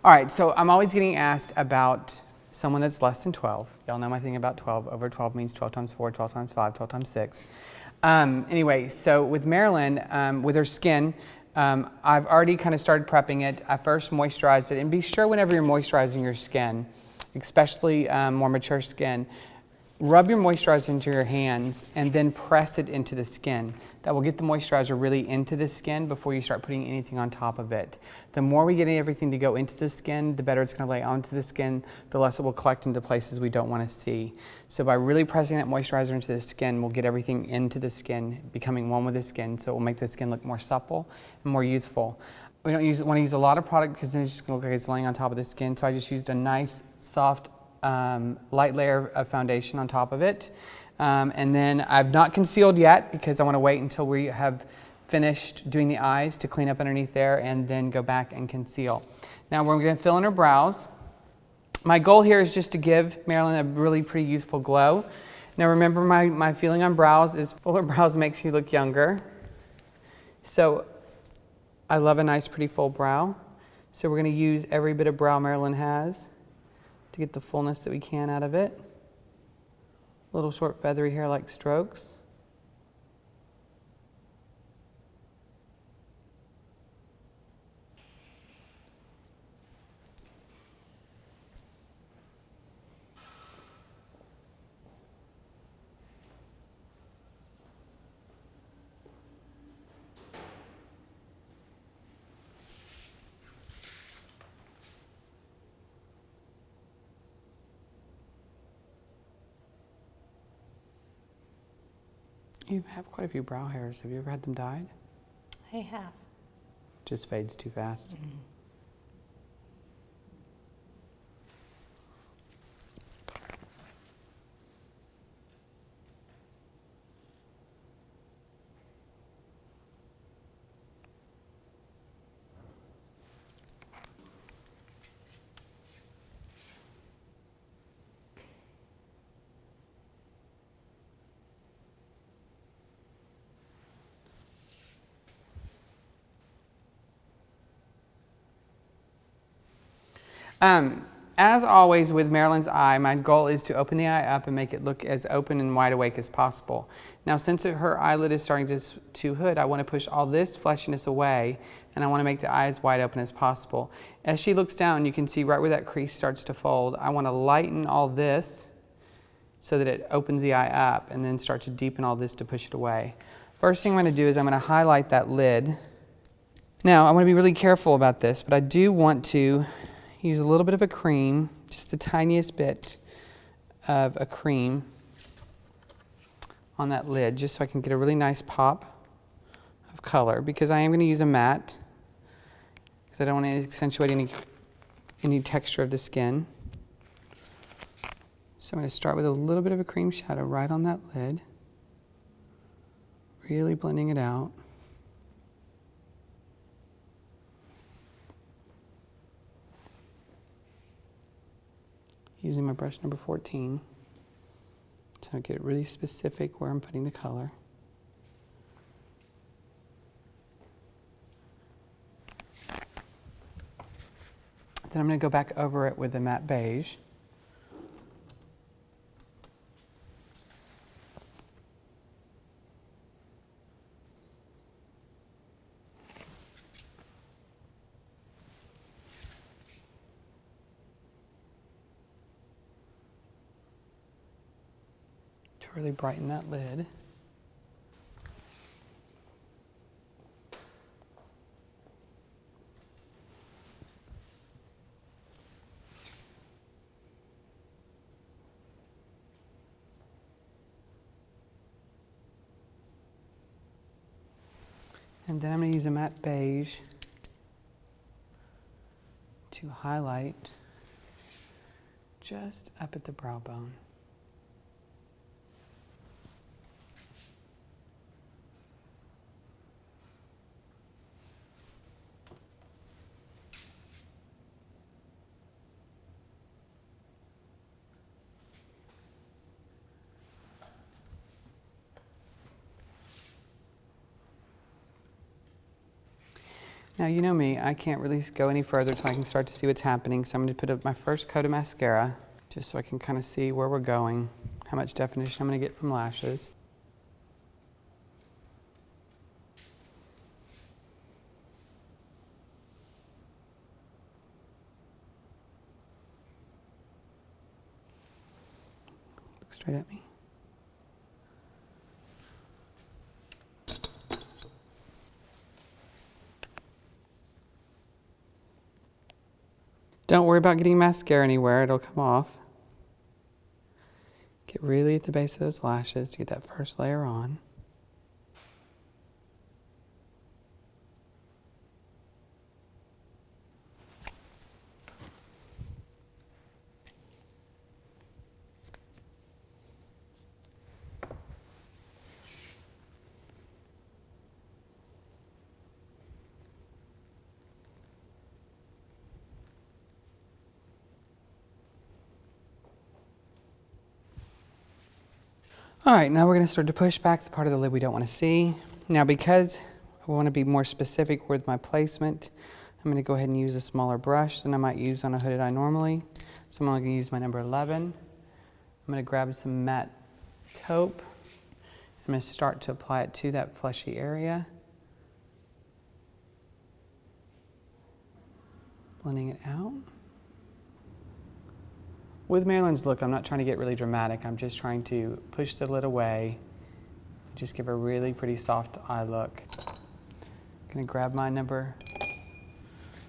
All right, so I'm always getting asked about someone that's less than 12. Y'all know my thing about 12. Over 12 means 12 times 4, 12 times 5, 12 times 6. Anyway, so with Marilyn, with her skin, I've already kind of started prepping it. I first moisturized it. And be sure whenever you're moisturizing your skin, especially more mature skin, rub your moisturizer into your hands and then press it into the skin. That will get the moisturizer really into the skin before you start putting anything on top of it. The more we get everything to go into the skin, the better it's going to lay onto the skin, the less it will collect into places we don't want to see. So by really pressing that moisturizer into the skin, we'll get everything into the skin, becoming one with the skin, so it will make the skin look more supple and more youthful. We don't want to use a lot of product because then it's just going to look like it's laying on top of the skin, so I just used a nice, soft, light layer of foundation on top of it. And then I've not concealed yet because I want to wait until we have finished doing the eyes to clean up underneath there and then go back and conceal. Now we're going to fill in her brows. My goal here is just to give Marilyn a really pretty youthful glow. Now remember, my feeling on brows is fuller brows makes you look younger. So I love a nice pretty full brow. So we're going to use every bit of brow Marilyn has to get the fullness that we can out of it. Little short feathery hair-like strokes. You have quite a few brow hairs. Have you ever had them dyed? I have. Just fades too fast. Mm-hmm. As always with Marilyn's eye, my goal is to open the eye up and make it look as open and wide awake as possible. Now since her eyelid is starting to hood, I want to push all this fleshiness away and I want to make the eye as wide open as possible. As she looks down, you can see right where that crease starts to fold. I want to lighten all this so that it opens the eye up and then start to deepen all this to push it away. First thing I'm going to do is I'm going to highlight that lid. Now I want to be really careful about this, but I do want to use a little bit of a cream, just the tiniest bit of a cream on that lid, just so I can get a really nice pop of color, because I am going to use a matte, because I don't want to accentuate any texture of the skin. So I'm going to start with a little bit of a cream shadow right on that lid, really blending it out. Using my brush number 14 to get really specific where I'm putting the color. Then I'm going to go back over it with the matte beige. Really brighten that lid. And then I'm going to use a matte beige to highlight just up at the brow bone. Now, you know me, I can't really go any further until I can start to see what's happening. So I'm going to put up my first coat of mascara, just so I can kind of see where we're going, how much definition I'm going to get from lashes. Look straight at me. Don't worry about getting mascara anywhere, it'll come off. Get really at the base of those lashes to get that first layer on. All right, now we're going to start to push back the part of the lid we don't want to see. Now, because I want to be more specific with my placement, I'm going to go ahead and use a smaller brush than I might use on a hooded eye normally. So I'm only going to use my number 11. I'm going to grab some matte taupe. I'm going to start to apply it to that fleshy area. Blending it out. With Marilyn's look, I'm not trying to get really dramatic. I'm just trying to push the lid away, just give her a really pretty soft eye look. I'm gonna grab my number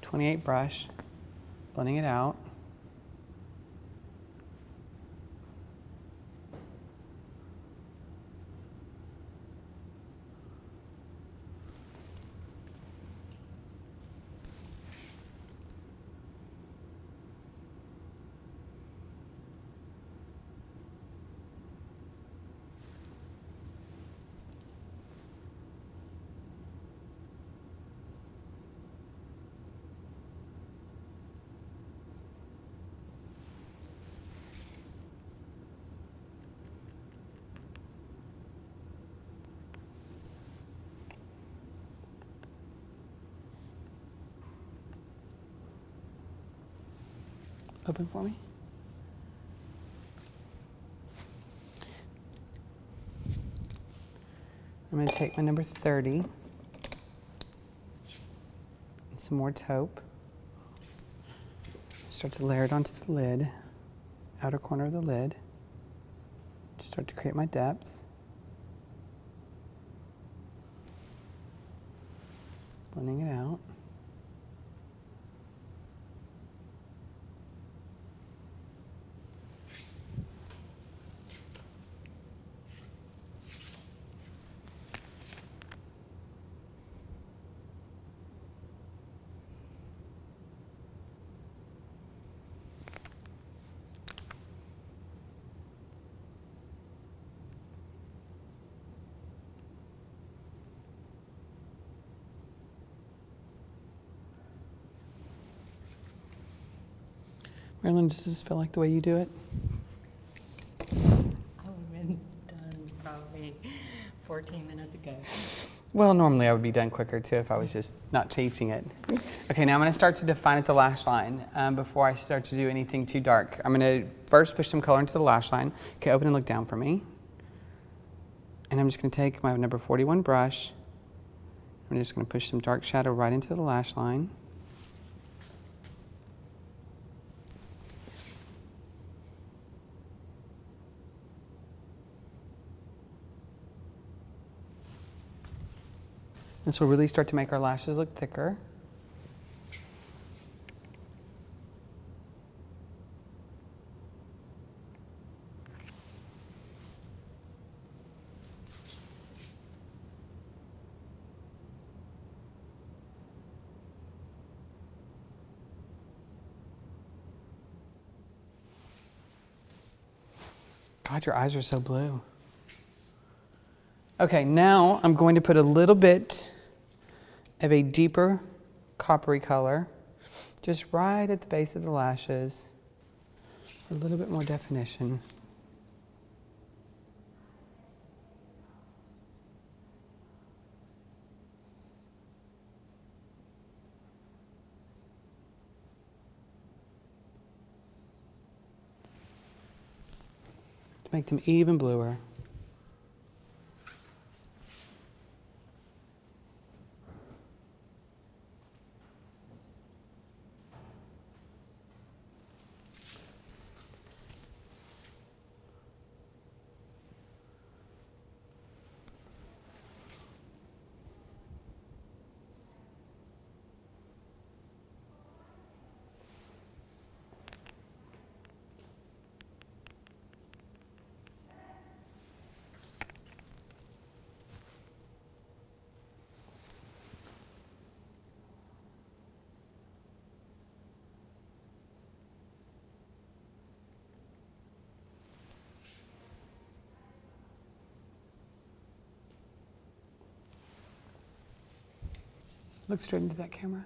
28 brush, blending it out. Open for me. I'm going to take my number 30 and some more taupe. Start to layer it onto the lid, outer corner of the lid. Just start to create my depth. Blending it out. Marilyn, does this feel like the way you do it? I would have been done probably 14 minutes ago. Well, normally I would be done quicker too if I was just not chasing it. Okay, now I'm going to start to define at the lash line before I start to do anything too dark. I'm going to first push some color into the lash line. Okay, open and look down for me. And I'm just going to take my number 41 brush. I'm just going to push some dark shadow right into the lash line. This will really start to make our lashes look thicker. God, your eyes are so blue. Okay, now I'm going to put a little bit of a deeper coppery color just right at the base of the lashes for a little bit more definition. make them even bluer. Look straight into that camera.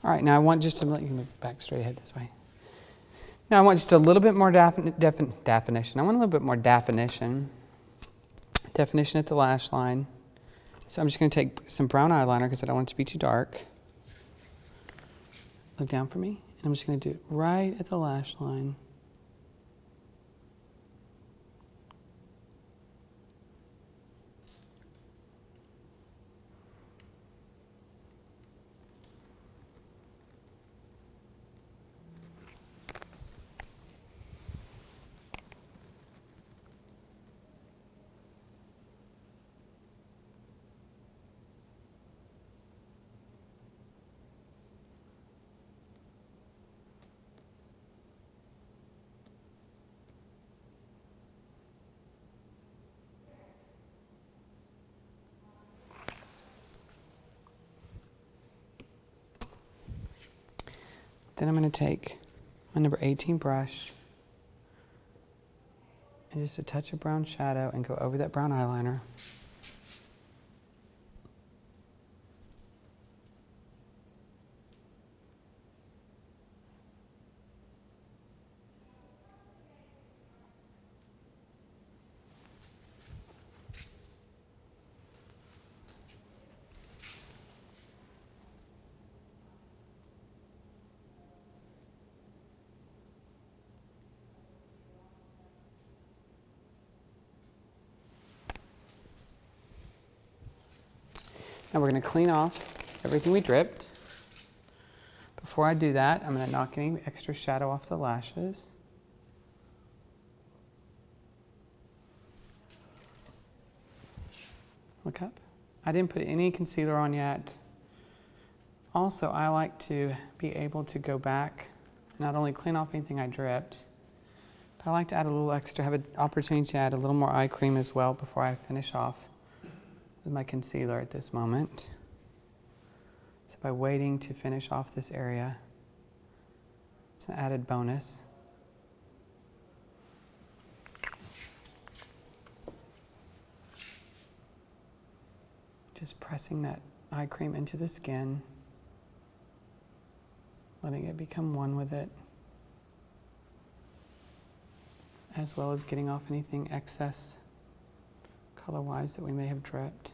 All right, now I want just to let you move back straight ahead this way. Now I want just a little bit more definition. I want a little bit more definition. Definition at the lash line. So I'm just going to take some brown eyeliner because I don't want it to be too dark. Look down for me. And I'm just going to do it right at the lash line. Then I'm going to take my number 18 brush and just a touch of brown shadow and go over that brown eyeliner. Now we're going to clean off everything we dripped. Before I do that, I'm going to knock any extra shadow off the lashes. Look up. I didn't put any concealer on yet. Also, I like to be able to go back and not only clean off anything I dripped, but I like to add a little extra, have an opportunity to add a little more eye cream as well before I finish off with my concealer at this moment. So by waiting to finish off this area, it's an added bonus. Just pressing that eye cream into the skin, letting it become one with it, as well as getting off anything excess color-wise that we may have dripped.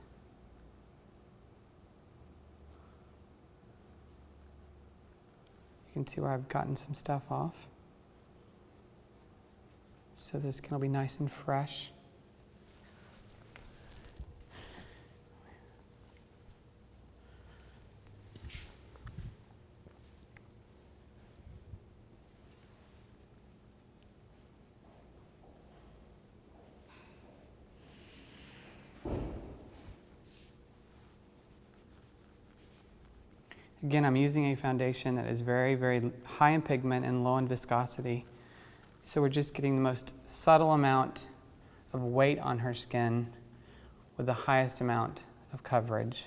You can see where I've gotten some stuff off. So this skin will be nice and fresh. Again, I'm using a foundation that is very, very high in pigment and low in viscosity. So we're just getting the most subtle amount of weight on her skin with the highest amount of coverage.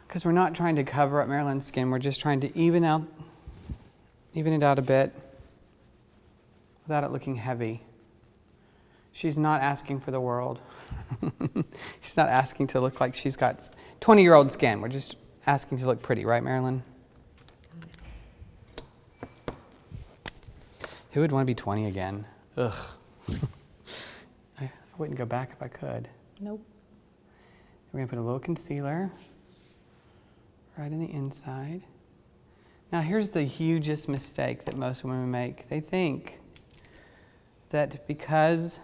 Because we're not trying to cover up Marilyn's skin, we're just trying to even it out a bit without it looking heavy. She's not asking for the world. She's not asking to look like she's got 20-year-old skin. We're just asking to look pretty, right, Marilyn? Who would want to be 20 again? Ugh. I wouldn't go back if I could. Nope. We're going to put a little concealer right in the inside. Now here's the hugest mistake that most women make. They think that because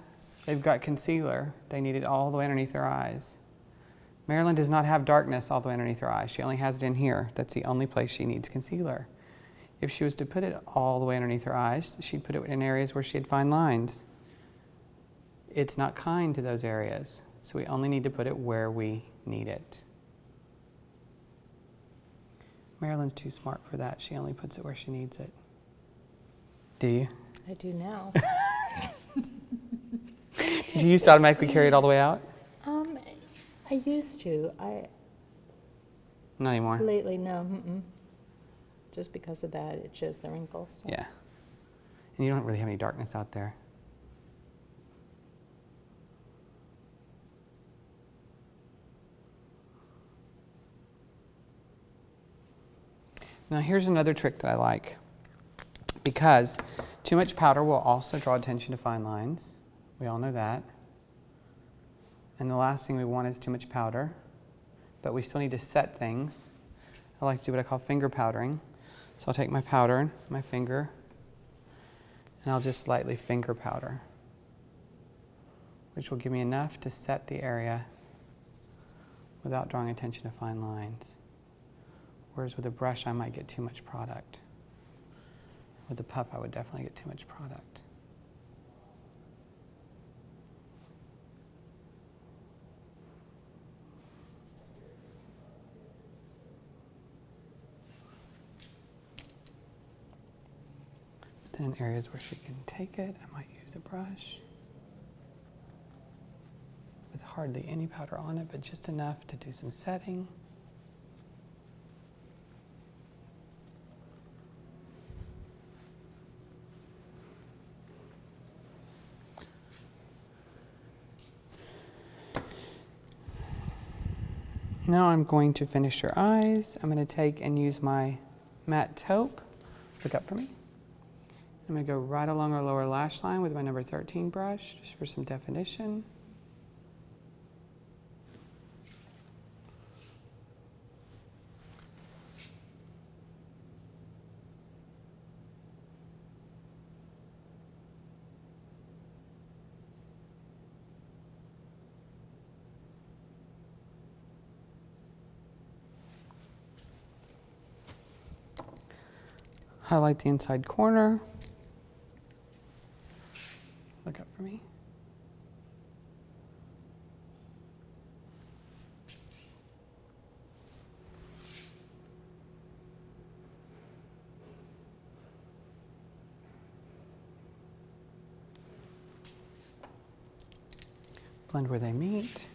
they've got concealer, they need it all the way underneath their eyes. Marilyn does not have darkness all the way underneath her eyes. She only has it in here. That's the only place she needs concealer. If she was to put it all the way underneath her eyes, she'd put it in areas where she had fine lines. It's not kind to those areas, so we only need to put it where we need it. Marilyn's too smart for that. She only puts it where she needs it. Do you? I do now. Did you used to automatically carry it all the way out? I used to. Not anymore. Lately, no. Just because of that, it shows the wrinkles. So. Yeah. And you don't really have any darkness out there. Now here's another trick that I like. Because too much powder will also draw attention to fine lines. We all know that. And the last thing we want is too much powder. But we still need to set things. I like to do what I call finger powdering. So I'll take my powder, my finger, and I'll just lightly finger powder, which will give me enough to set the area without drawing attention to fine lines. Whereas with a brush, I might get too much product. With a puff, I would definitely get too much product. Then in areas where she can take it, I might use a brush with hardly any powder on it, but just enough to do some setting. Now I'm going to finish her eyes. I'm going to take and use my matte taupe. Look up for me. I'm going to go right along her lower lash line with my number 13 brush, just for some definition. Highlight the inside corner. Look up for me. Blend where they meet.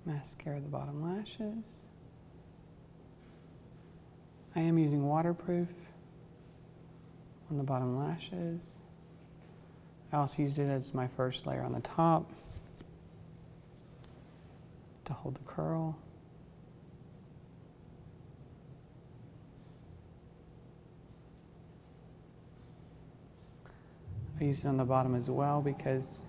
Mascara the bottom lashes. I am using waterproof on the bottom lashes. I also used it as my first layer on the top to hold the curl. I used it on the bottom as well because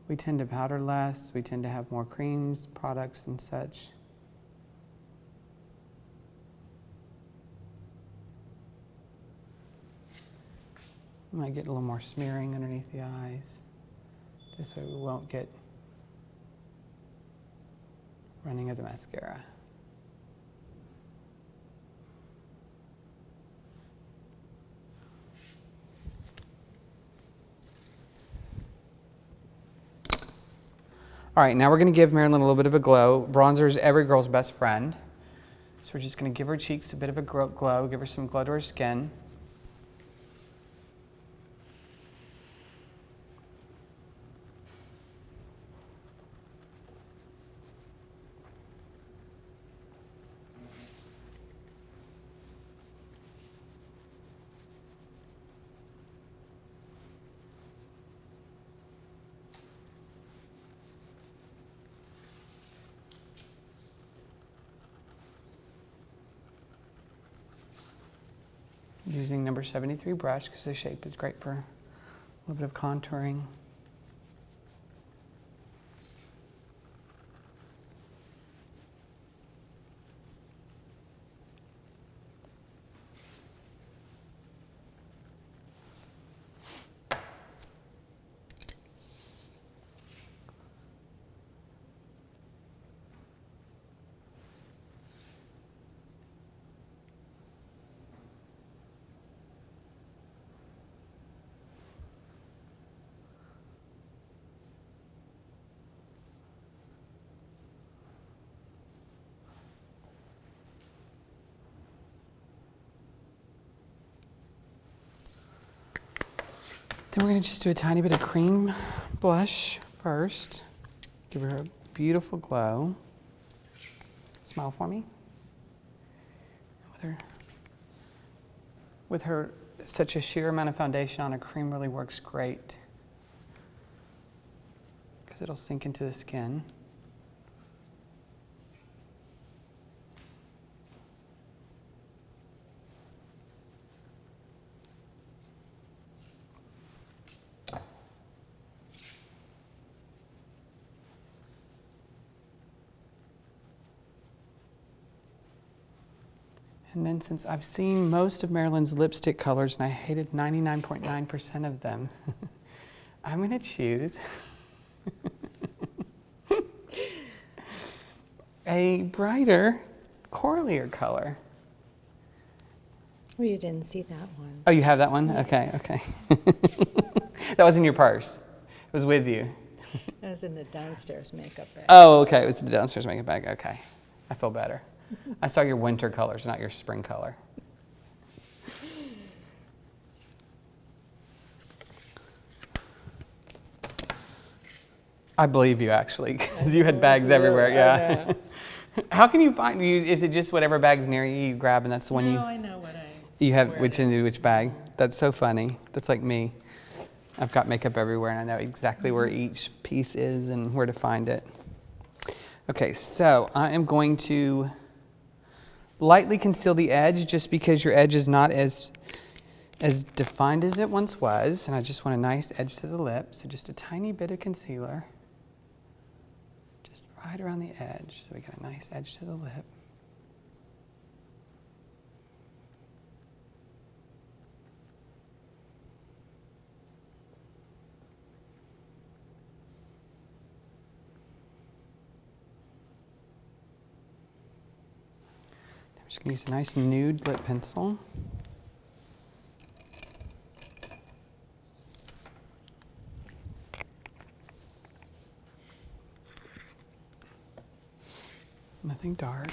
we tend to powder less, we tend to have more creams, products, and such. Might get a little more smearing underneath the eyes. This way we won't get running of the mascara. All right, now we're going to give Marilyn a little bit of a glow. Bronzer is every girl's best friend. So we're just going to give her cheeks a bit of a glow, give her some glow to her skin. Using number 73 brush because the shape is great for a little bit of contouring. Then we're going to just do a tiny bit of cream blush first. Give her a beautiful glow. Smile for me. With her, such a sheer amount of foundation on, a cream really works great because it'll sink into the skin. And then since I've seen most of Marilyn's lipstick colors and I hated 99.9% of them, I'm going to choose a brighter, coralier color. Well, you didn't see that one. Oh, you have that one? Yes. Okay, okay. That was in your purse. It was with you. That was in the downstairs makeup bag. Oh, okay. It was the downstairs makeup bag. Okay. I feel better. I saw your winter colors, not your spring color. I believe you, actually, because you had bags everywhere. Yeah. How can you find? Is it just whatever bag's near you, you grab, and that's the one No, I know what you have, where which it is. into which bag? That's so funny. That's like me. I've got makeup everywhere, and I know exactly where each piece is and where to find it. Okay, so I am going to lightly conceal the edge just because your edge is not as defined as it once was, and I just want a nice edge to the lip, so just a tiny bit of concealer, just right around the edge, so we got a nice edge to the lip. I'm just going to use a nice nude lip pencil. Nothing dark.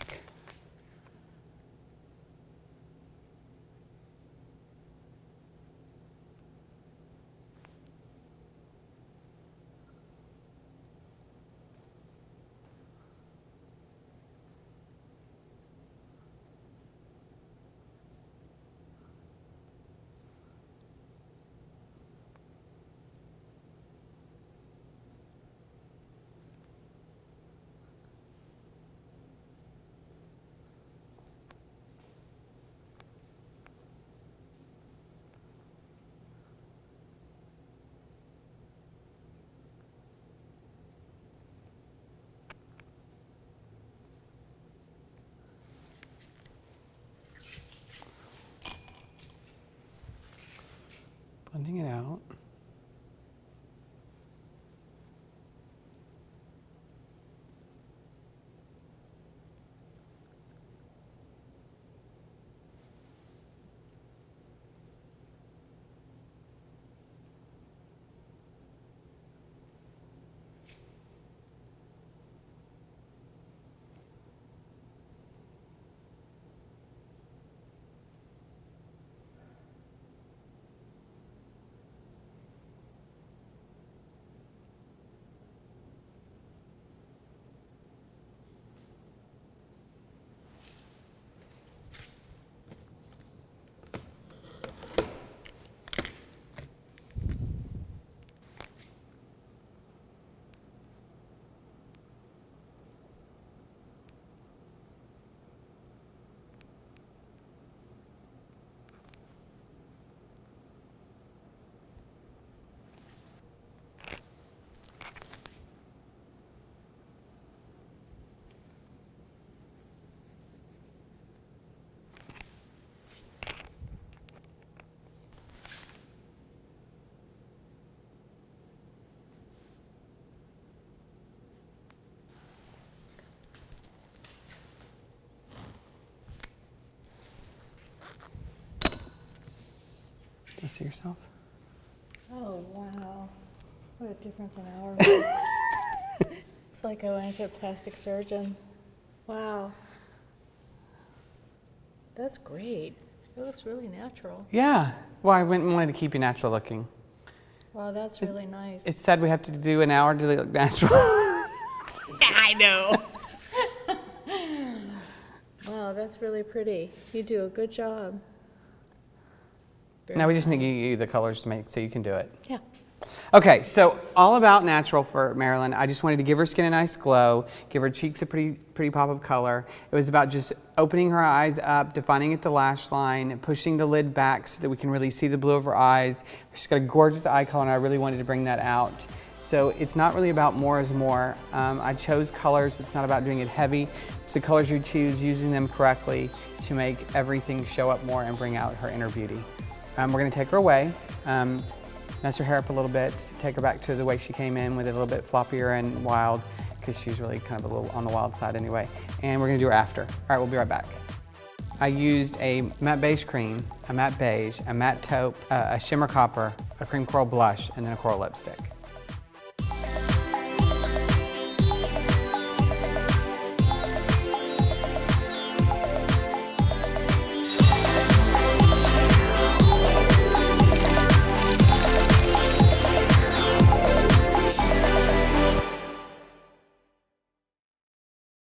Blending it out. see yourself? Oh, wow. What a difference an hour makes. It's like I went to a plastic surgeon. Wow. That's great. It looks really natural. Yeah. Well, I wanted to keep you natural looking. Wow, that's really nice. It said we have to do an hour to look natural. I know. Wow, that's really pretty. You do a good job. Very Now we just need to nice. give you the colors to make so you can do it. Yeah. Okay, so all about natural for Marilyn. I just wanted to give her skin a nice glow, give her cheeks a pretty pop of color. It was about just opening her eyes up, defining at the lash line, pushing the lid back so that we can really see the blue of her eyes. She's got a gorgeous eye color, and I really wanted to bring that out. So it's not really about more is more. I chose colors. It's not about doing it heavy. It's the colors you choose, using them correctly to make everything show up more and bring out her inner beauty. We're gonna take her away. Mess her hair up a little bit, take her back to the way she came in with it a little bit floppier and wild, because she's really kind of a little on the wild side anyway. And we're gonna do her after. All right, we'll be right back. I used a matte beige cream, a matte beige, a matte taupe, a shimmer copper, a cream coral blush, and then a coral lipstick.